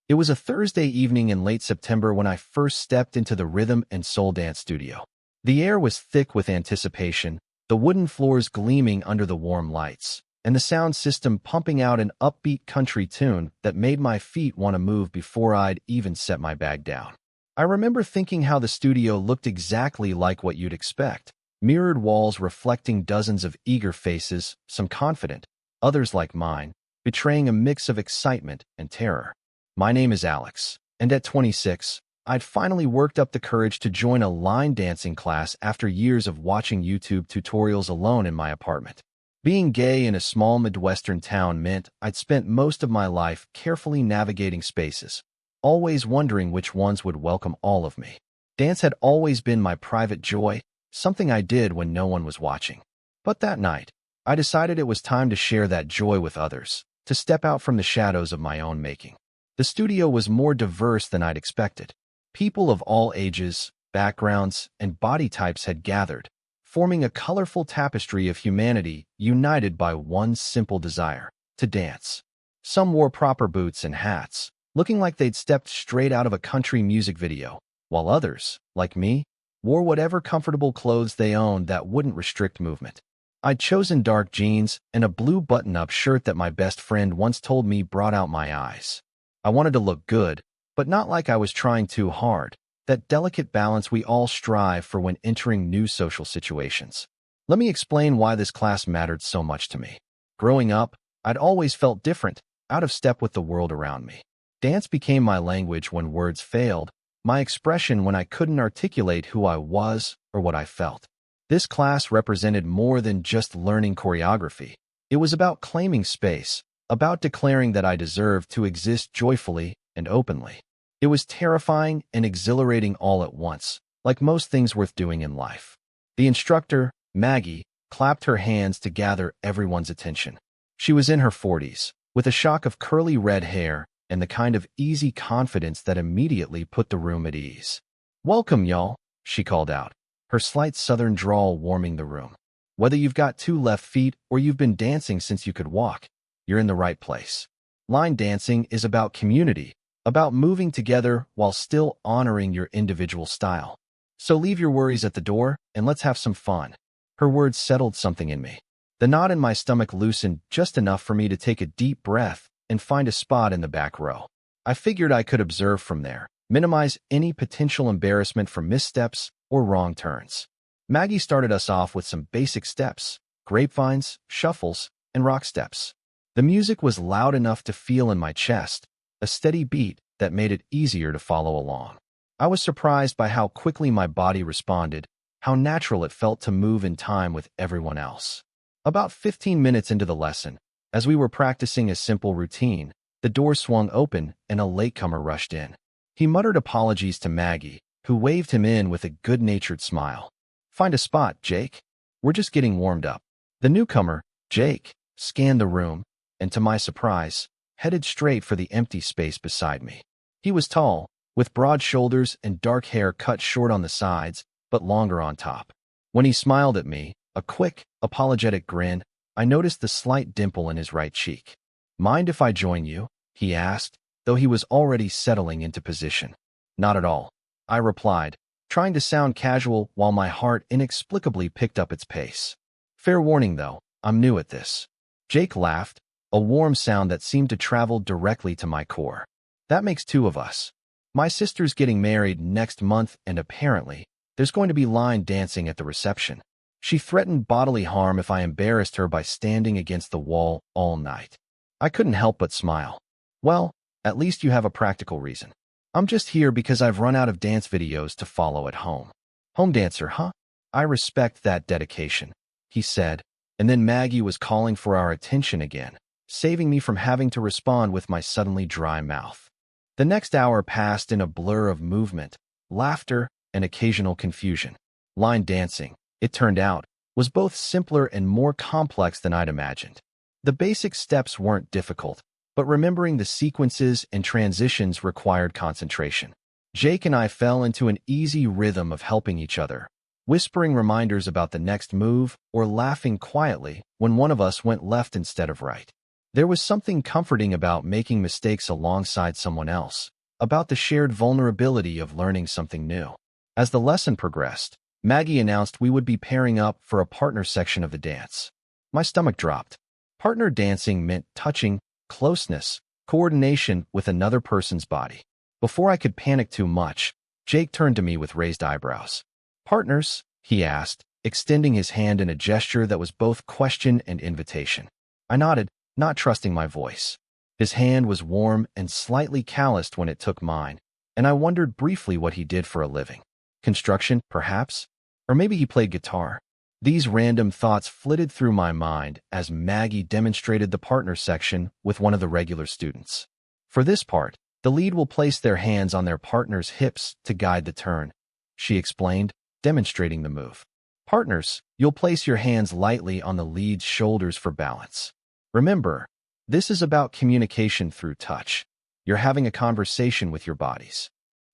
It was a Thursday evening in late September when I first stepped into the rhythm and soul dance studio. The air was thick with anticipation, the wooden floors gleaming under the warm lights, and the sound system pumping out an upbeat country tune that made my feet want to move before I'd even set my bag down. I remember thinking how the studio looked exactly like what you'd expect. Mirrored walls reflecting dozens of eager faces, some confident, others like mine, betraying a mix of excitement and terror. My name is Alex, and at 26, I'd finally worked up the courage to join a line dancing class after years of watching YouTube tutorials alone in my apartment. Being gay in a small Midwestern town meant I'd spent most of my life carefully navigating spaces, always wondering which ones would welcome all of me. Dance had always been my private joy, something I did when no one was watching. But that night, I decided it was time to share that joy with others, to step out from the shadows of my own making. The studio was more diverse than I'd expected. People of all ages, backgrounds, and body types had gathered, forming a colorful tapestry of humanity united by one simple desire: to dance. Some wore proper boots and hats, looking like they'd stepped straight out of a country music video, while others, like me, wore whatever comfortable clothes they owned that wouldn't restrict movement. I'd chosen dark jeans and a blue button-up shirt that my best friend once told me brought out my eyes. I wanted to look good, but not like I was trying too hard, that delicate balance we all strive for when entering new social situations. Let me explain why this class mattered so much to me. Growing up, I'd always felt different, out of step with the world around me. Dance became my language when words failed, my expression when I couldn't articulate who I was or what I felt. This class represented more than just learning choreography. It was about claiming space, about declaring that I deserved to exist joyfully and openly. It was terrifying and exhilarating all at once, like most things worth doing in life. The instructor, Maggie, clapped her hands to gather everyone's attention. She was in her 40s, with a shock of curly red hair and the kind of easy confidence that immediately put the room at ease. "Welcome, y'all," she called out, her slight southern drawl warming the room. "Whether you've got 2 left feet or you've been dancing since you could walk, you're in the right place. Line dancing is about community, about moving together while still honoring your individual style. So leave your worries at the door and let's have some fun." Her words settled something in me. The knot in my stomach loosened just enough for me to take a deep breath and find a spot in the back row. I figured I could observe from there, minimize any potential embarrassment from missteps or wrong turns. Maggie started us off with some basic steps: grapevines, shuffles, and rock steps. The music was loud enough to feel in my chest, a steady beat that made it easier to follow along. I was surprised by how quickly my body responded, how natural it felt to move in time with everyone else. About 15 minutes into the lesson, as we were practicing a simple routine, the door swung open and a latecomer rushed in. He muttered apologies to Maggie, who waved him in with a good-natured smile. "Find a spot, Jake. We're just getting warmed up." The newcomer, Jake, scanned the room, and to my surprise, headed straight for the empty space beside me. He was tall, with broad shoulders and dark hair cut short on the sides, but longer on top. When he smiled at me, a quick, apologetic grin, I noticed the slight dimple in his right cheek. "Mind if I join you?" he asked, though he was already settling into position. "Not at all," I replied, trying to sound casual while my heart inexplicably picked up its pace. "Fair warning, though, I'm new at this." Jake laughed, a warm sound that seemed to travel directly to my core. "That makes 2 of us. My sister's getting married next month, and apparently, there's going to be line dancing at the reception. She threatened bodily harm if I embarrassed her by standing against the wall all night." I couldn't help but smile. "Well, at least you have a practical reason. I'm just here because I've run out of dance videos to follow at home." "Home dancer, huh? I respect that dedication," he said, and then Maggie was calling for our attention again, saving me from having to respond with my suddenly dry mouth. The next hour passed in a blur of movement, laughter, and occasional confusion. Line dancing, it turned out, was both simpler and more complex than I'd imagined. The basic steps weren't difficult, but remembering the sequences and transitions required concentration. Jake and I fell into an easy rhythm of helping each other, whispering reminders about the next move or laughing quietly when one of us went left instead of right. There was something comforting about making mistakes alongside someone else, about the shared vulnerability of learning something new. As the lesson progressed, Maggie announced we would be pairing up for a partner section of the dance. My stomach dropped. Partner dancing meant touching, closeness, coordination with another person's body. Before I could panic too much, Jake turned to me with raised eyebrows. "Partners?" he asked, extending his hand in a gesture that was both question and invitation. I nodded, not trusting my voice. His hand was warm and slightly calloused when it took mine, and I wondered briefly what he did for a living. Construction, perhaps? Or maybe he played guitar. These random thoughts flitted through my mind as Maggie demonstrated the partner section with one of the regular students. For this part, the lead will place their hands on their partner's hips to guide the turn, she explained, demonstrating the move. Partners, you'll place your hands lightly on the lead's shoulders for balance. Remember, this is about communication through touch. You're having a conversation with your bodies.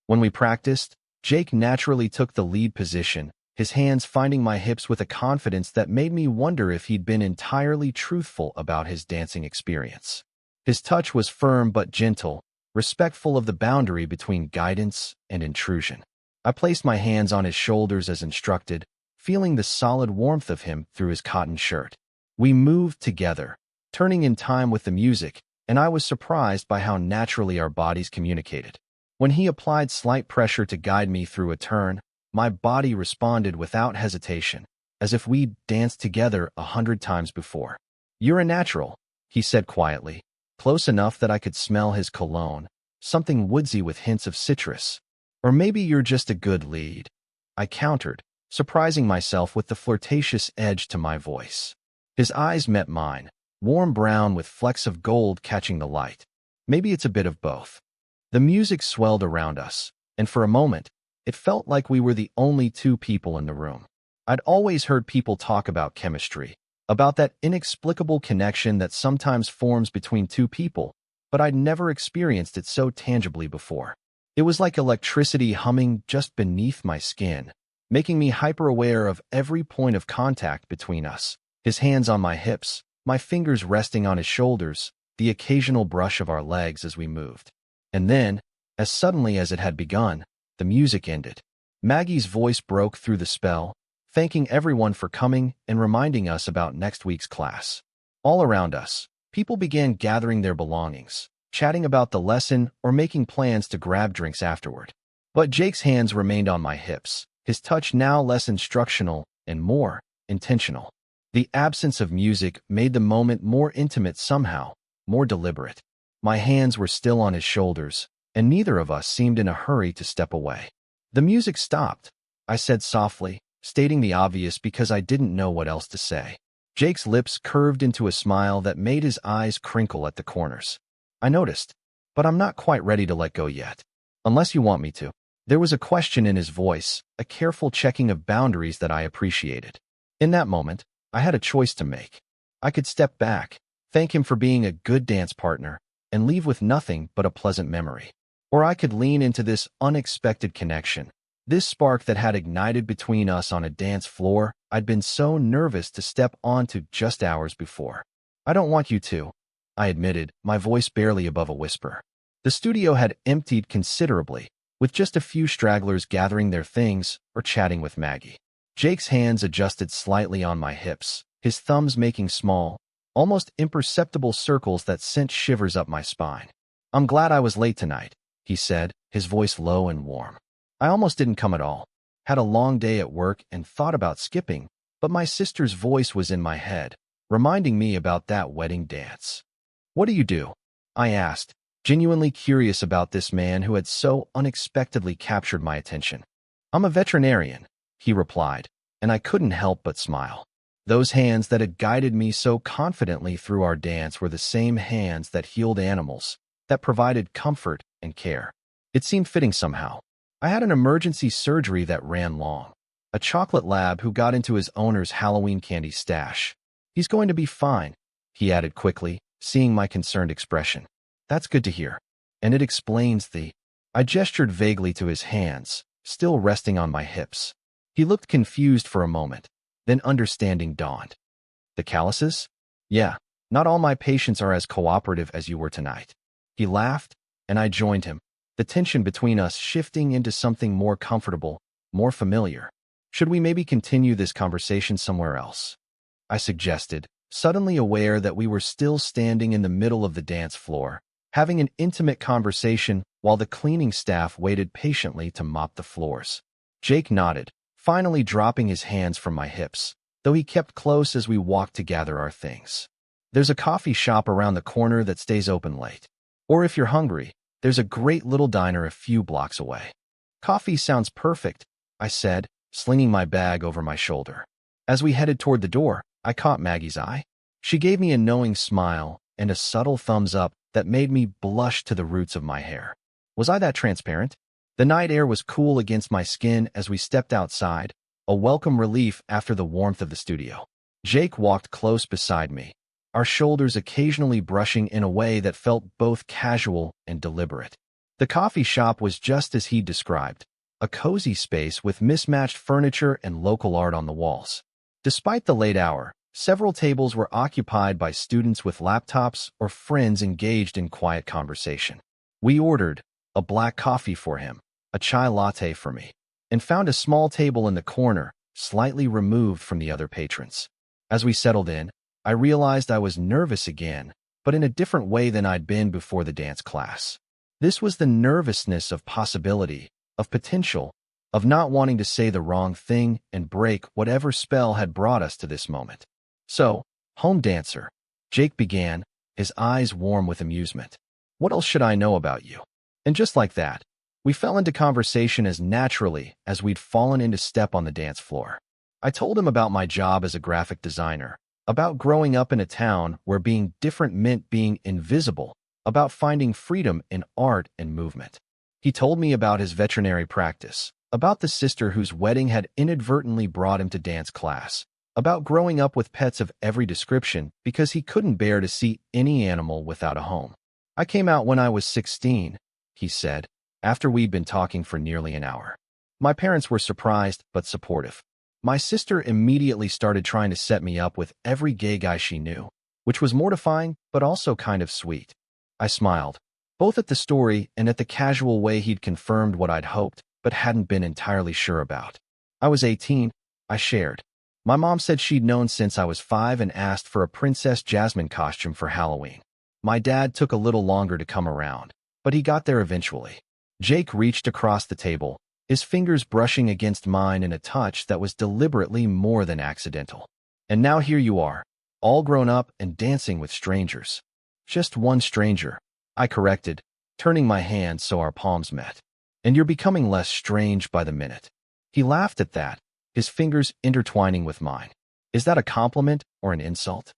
When we practiced, Jake naturally took the lead position, his hands finding my hips with a confidence that made me wonder if he'd been entirely truthful about his dancing experience. His touch was firm but gentle, respectful of the boundary between guidance and intrusion. I placed my hands on his shoulders as instructed, feeling the solid warmth of him through his cotton shirt. We moved together, turning in time with the music, and I was surprised by how naturally our bodies communicated. When he applied slight pressure to guide me through a turn, my body responded without hesitation, as if we'd danced together 100 times before. "You're a natural," he said quietly, close enough that I could smell his cologne, something woodsy with hints of citrus. "Or maybe you're just a good lead," I countered, surprising myself with the flirtatious edge to my voice. His eyes met mine, warm brown with flecks of gold catching the light. "Maybe it's a bit of both." The music swelled around us, and for a moment, it felt like we were the only two people in the room. I'd always heard people talk about chemistry, about that inexplicable connection that sometimes forms between two people, but I'd never experienced it so tangibly before. It was like electricity humming just beneath my skin, making me hyper-aware of every point of contact between us. His hands on my hips, my fingers resting on his shoulders, the occasional brush of our legs as we moved. And then, as suddenly as it had begun, the music ended. Maggie's voice broke through the spell, thanking everyone for coming and reminding us about next week's class. All around us, people began gathering their belongings, chatting about the lesson or making plans to grab drinks afterward. But Jake's hands remained on my hips, his touch now less instructional and more intentional. The absence of music made the moment more intimate somehow, more deliberate. My hands were still on his shoulders, and neither of us seemed in a hurry to step away. "The music stopped," I said softly, stating the obvious because I didn't know what else to say. Jake's lips curved into a smile that made his eyes crinkle at the corners. I noticed, but I'm not quite ready to let go yet. Unless you want me to. There was a question in his voice, a careful checking of boundaries that I appreciated. In that moment, I had a choice to make. I could step back, thank him for being a good dance partner, and leave with nothing but a pleasant memory. Or I could lean into this unexpected connection, this spark that had ignited between us on a dance floor I'd been so nervous to step onto just hours before. "I don't want you to," I admitted, my voice barely above a whisper. The studio had emptied considerably, with just a few stragglers gathering their things or chatting with Maggie. Jake's hands adjusted slightly on my hips, his thumbs making small, almost imperceptible circles that sent shivers up my spine. "I'm glad I was late tonight," he said, his voice low and warm. "I almost didn't come at all. Had a long day at work and thought about skipping, but my sister's voice was in my head, reminding me about that wedding dance." "What do you do?" I asked, genuinely curious about this man who had so unexpectedly captured my attention. "I'm a veterinarian," he replied, and I couldn't help but smile. Those hands that had guided me so confidently through our dance were the same hands that healed animals, that provided comfort and care. It seemed fitting somehow. I had an emergency surgery that ran long. A chocolate lab who got into his owner's Halloween candy stash. "He's going to be fine," he added quickly, seeing my concerned expression. "That's good to hear. And it explains the—" I gestured vaguely to his hands, still resting on my hips. He looked confused for a moment, then understanding dawned. "The calluses?" "Yeah, Not all my patients are as cooperative as you were tonight." He laughed, and I joined him, the tension between us shifting into something more comfortable, more familiar. "Should we maybe continue this conversation somewhere else?" I suggested, suddenly aware that we were still standing in the middle of the dance floor, having an intimate conversation while the cleaning staff waited patiently to mop the floors. Jake nodded, finally dropping his hands from my hips, though he kept close as we walked to gather our things. "There's a coffee shop around the corner that stays open late. Or if you're hungry, there's a great little diner a few blocks away." "Coffee sounds perfect," I said, slinging my bag over my shoulder. As we headed toward the door, I caught Maggie's eye. She gave me a knowing smile and a subtle thumbs up that made me blush to the roots of my hair. Was I that transparent? The night air was cool against my skin as we stepped outside, a welcome relief after the warmth of the studio. Jake walked close beside me, our shoulders occasionally brushing in a way that felt both casual and deliberate. The coffee shop was just as he described, a cozy space with mismatched furniture and local art on the walls. Despite the late hour, several tables were occupied by students with laptops or friends engaged in quiet conversation. We ordered a black coffee for him, a chai latte for me, and found a small table in the corner, slightly removed from the other patrons. As we settled in, I realized I was nervous again, but in a different way than I'd been before the dance class. This was the nervousness of possibility, of potential, of not wanting to say the wrong thing and break whatever spell had brought us to this moment. "So, home dancer," Jake began, his eyes warm with amusement. "What else should I know about you?" And just like that, we fell into conversation as naturally as we'd fallen into step on the dance floor. I told him about my job as a graphic designer, about growing up in a town where being different meant being invisible, about finding freedom in art and movement. He told me about his veterinary practice, about the sister whose wedding had inadvertently brought him to dance class, about growing up with pets of every description because he couldn't bear to see any animal without a home. "I came out when I was 16, he said, after we'd been talking for nearly an hour. "My parents were surprised but supportive. My sister immediately started trying to set me up with every gay guy she knew, which was mortifying but also kind of sweet." I smiled, both at the story and at the casual way he'd confirmed what I'd hoped but hadn't been entirely sure about. "I was 18, I shared. "My mom said she'd known since I was 5 and asked for a Princess Jasmine costume for Halloween. My dad took a little longer to come around, but he got there eventually." Jake reached across the table, his fingers brushing against mine in a touch that was deliberately more than accidental. "And now here you are, all grown up and dancing with strangers." "Just one stranger," I corrected, turning my hand so our palms met. "And you're becoming less strange by the minute." He laughed at that, his fingers intertwining with mine. "Is that a compliment or an insult?"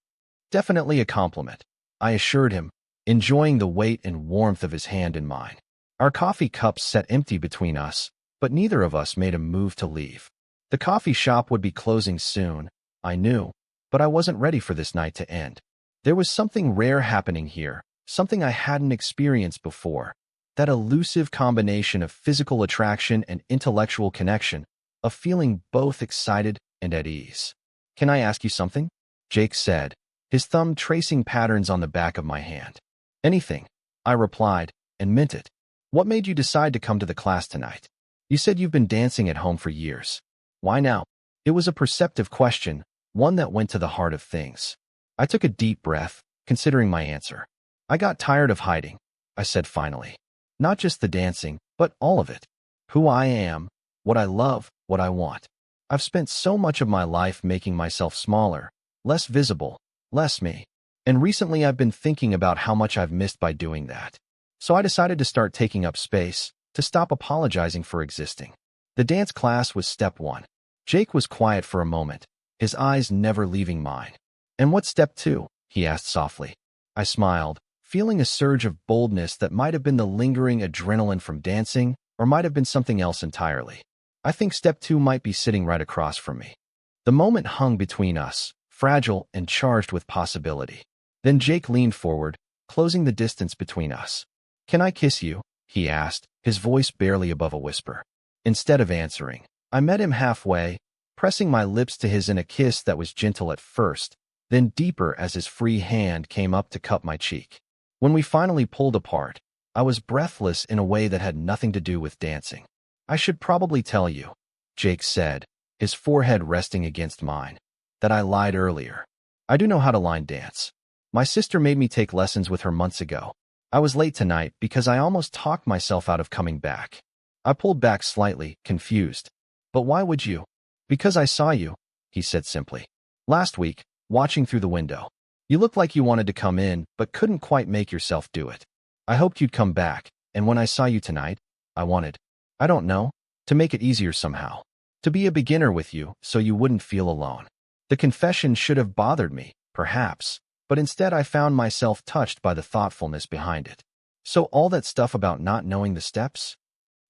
"Definitely a compliment," I assured him, enjoying the weight and warmth of his hand in mine. Our coffee cups sat empty between us, but neither of us made a move to leave. The coffee shop would be closing soon, I knew, but I wasn't ready for this night to end. There was something rare happening here, something I hadn't experienced before. That elusive combination of physical attraction and intellectual connection, of feeling both excited and at ease. "Can I ask you something?" Jake said, his thumb tracing patterns on the back of my hand. "Anything," I replied, and meant it. "What made you decide to come to the class tonight? You said you've been dancing at home for years. Why now?" It was a perceptive question, one that went to the heart of things. I took a deep breath, considering my answer. "I got tired of hiding," I said finally. "Not just the dancing, but all of it. Who I am, what I love, what I want. I've spent so much of my life making myself smaller, less visible, less me. And recently I've been thinking about how much I've missed by doing that. So I decided to start taking up space, to stop apologizing for existing." The dance class was step one. Jake was quiet for a moment, his eyes never leaving mine. "And what's step two?" he asked softly. I smiled, feeling a surge of boldness that might have been the lingering adrenaline from dancing, or might have been something else entirely. "I think step two might be sitting right across from me." The moment hung between us, fragile and charged with possibility. Then Jake leaned forward, closing the distance between us. "Can I kiss you?" he asked, his voice barely above a whisper. Instead of answering, I met him halfway, pressing my lips to his in a kiss that was gentle at first, then deeper as his free hand came up to cup my cheek. When we finally pulled apart, I was breathless in a way that had nothing to do with dancing. "I should probably tell you," Jake said, his forehead resting against mine, "that I lied earlier. I do know how to line dance. My sister made me take lessons with her months ago. I was late tonight because I almost talked myself out of coming back." I pulled back slightly, confused. "But why would you?" "Because I saw you," he said simply. "Last week, watching through the window. You looked like you wanted to come in, but couldn't quite make yourself do it. I hoped you'd come back, and when I saw you tonight, I wanted, I don't know, to make it easier somehow. To be a beginner with you so you wouldn't feel alone." The confession should have bothered me, perhaps, but instead I found myself touched by the thoughtfulness behind it. "So all that stuff about not knowing the steps?"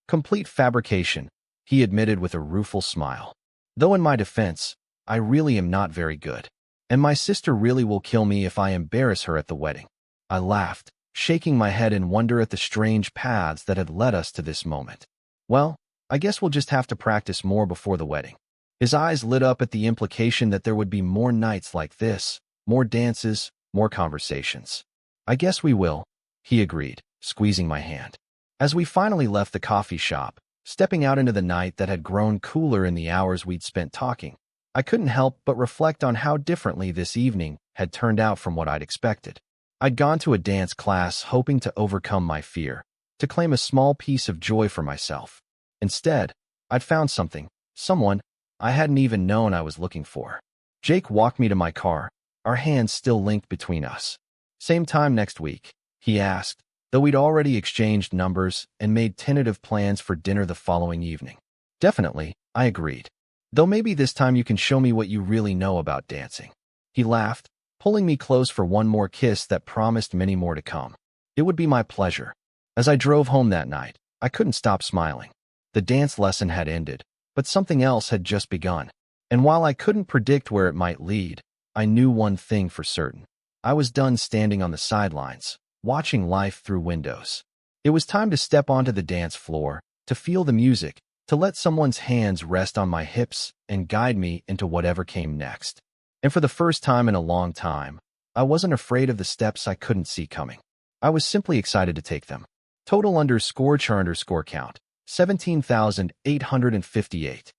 "Complete fabrication," he admitted with a rueful smile. "Though in my defense, I really am not very good. And my sister really will kill me if I embarrass her at the wedding." I laughed, shaking my head in wonder at the strange paths that had led us to this moment. "Well, I guess we'll just have to practice more before the wedding." His eyes lit up at the implication that there would be more nights like this, more dances, more conversations. "I guess we will," he agreed, squeezing my hand. As we finally left the coffee shop, stepping out into the night that had grown cooler in the hours we'd spent talking, I couldn't help but reflect on how differently this evening had turned out from what I'd expected. I'd gone to a dance class hoping to overcome my fear, to claim a small piece of joy for myself. Instead, I'd found someone I hadn't even known I was looking for. Jake walked me to my car, our hands still linked between us. "Same time next week?" he asked, though we'd already exchanged numbers and made tentative plans for dinner the following evening. "Definitely," I agreed. "Though maybe this time you can show me what you really know about dancing." He laughed, pulling me close for one more kiss that promised many more to come. "It would be my pleasure." As I drove home that night, I couldn't stop smiling. The dance lesson had ended, but something else had just begun. And while I couldn't predict where it might lead, I knew one thing for certain. I was done standing on the sidelines, watching life through windows. It was time to step onto the dance floor, to feel the music, to let someone's hands rest on my hips and guide me into whatever came next. And for the first time in a long time, I wasn't afraid of the steps I couldn't see coming. I was simply excited to take them. Total _char_count, 17,858.